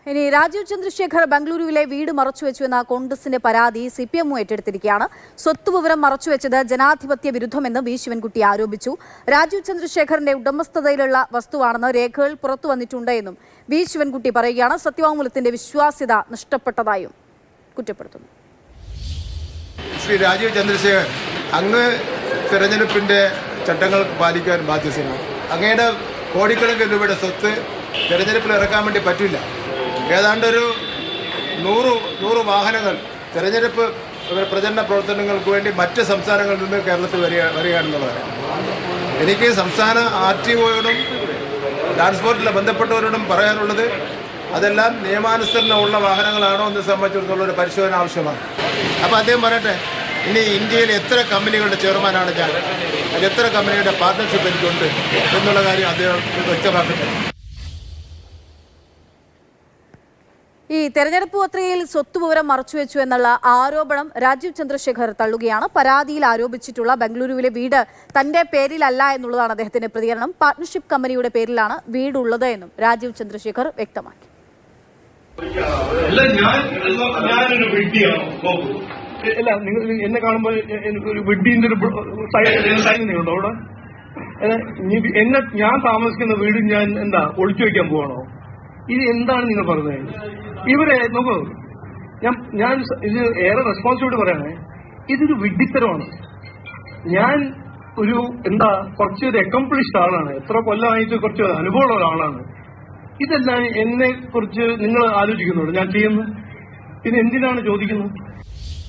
ഇനി രാജീവ് ചന്ദ്രശേഖർ ബംഗളൂരുവിലെ വീട് മറച്ചുവെച്ചുവെന്ന കോൺഗ്രസിന്റെ പരാതി സിപിഎം ഏറ്റെടുത്തിരിക്കുകയാണ്. സ്വത്തുവിവരം മറച്ചുവെച്ചത് ജനാധിപത്യ വിരുദ്ധമെന്ന് വി ശിവൻകുട്ടി ആരോപിച്ചു. രാജീവ് ചന്ദ്രശേഖറിന്റെ ഉടമസ്ഥതയിലുള്ള വസ്തുവാണെന്ന് രേഖകൾ പുറത്തു വന്നിട്ടുണ്ട് എന്നും വി ശിവൻകുട്ടി പറയുകയാണ്. സത്യവാങ്മൂലത്തിന്റെ വിശ്വാസ്യത നഷ്ടപ്പെട്ടതായും കുറ്റപ്പെടുത്തുന്നു. ശ്രീ രാജീവ് ചന്ദ്രശേഖർ അങ്ങ് തെരഞ്ഞെടുപ്പിന്റെ ചട്ടങ്ങൾ പാലിക്കാൻ ബാധ്യസ്ഥനാണ്. അങ്ങയുടെ കോടിക്കണക്കിന് രൂപയുടെ സ്വത്ത് തെരഞ്ഞെടുപ്പിൽ ഇറക്കാൻ വേണ്ടി പറ്റില്ല. ഏതാണ്ടൊരു 100 വാഹനങ്ങൾ തെരഞ്ഞെടുപ്പ് പ്രചരണ പ്രവർത്തനങ്ങൾക്ക് വേണ്ടി മറ്റ് സംസ്ഥാനങ്ങളിൽ നിന്ന് കേരളത്തിൽ വരികയാണെന്നുള്ളതാണ്. എനിക്ക് സംസ്ഥാന RTOയോടും ട്രാൻസ്പോർട്ടിലെ ബന്ധപ്പെട്ടവരോടും പറയാനുള്ളത്, അതെല്ലാം നിയമാനുസരണമുള്ള വാഹനങ്ങളാണോ എന്ന് സംബന്ധിച്ചിടത്തോളം ഒരു പരിശോധന ആവശ്യമാണ്. അപ്പോൾ അദ്ദേഹം പറയട്ടെ, ഇനി ഇന്ത്യയിൽ എത്ര കമ്പനികളുടെ ചെയർമാനാണ് ഞാൻ, അത് എത്ര കമ്പനിയുടെ പാർട്ട്ണർഷിപ്പ് എനിക്കുണ്ട് എന്നുള്ള കാര്യം അദ്ദേഹം വ്യക്തമാക്കട്ടെ. ഈ തെരഞ്ഞെടുപ്പ് പത്രികയിൽ സ്വത്തുവിവരം മറച്ചുവെച്ചു എന്നുള്ള ആരോപണം രാജീവ് ചന്ദ്രശേഖർ തള്ളുകയാണ്. പരാതിയിൽ ആരോപിച്ചിട്ടുള്ള ബംഗളൂരുവിലെ വീട് തന്റെ പേരിലല്ല എന്നുള്ളതാണ് അദ്ദേഹത്തിന്റെ പ്രതികരണം. പാർട്ട്ണർഷിപ്പ് കമ്പനിയുടെ പേരിലാണ് വീടുള്ളത് എന്നും രാജീവ് ചന്ദ്രശേഖർ വ്യക്തമാക്കി. അല്ല, നിങ്ങൾ എന്നെ കാണുമ്പോൾ ഒരു വെഡിന്റെ ഒരു സൈനുണ്ടോ അവിടെ? ഞാൻ താമസിക്കുന്ന വീട് ഞാൻ എന്താ ഒളിച്ചു വെക്കാൻ പോവാണോ? ഇത് എന്താണ് നിങ്ങൾ പറഞ്ഞത്? ഇവരെ നോക്കൂ, ഞാൻ ഇത് ഏറെ റെസ്പോൺസിബിലിറ്റി പറയണേ. ഇതൊരു വിഡ്ഢിത്തരമാണ്. ഞാൻ ഒരു കുറച്ചൊരു അക്കംപ്ലിഷ്ഡ് ആളാണ്. എത്ര കൊല്ലമായിട്ട് കുറച്ച് അനുഭവമുള്ള ഒരാളാണ്. ഇതെല്ലാം എന്നെ കുറിച്ച് നിങ്ങൾ ആലോചിക്കുന്നുണ്ട് ഞാൻ ചെയ്യുന്നു. പിന്നെ എന്തിനാണ് ചോദിക്കുന്നത്?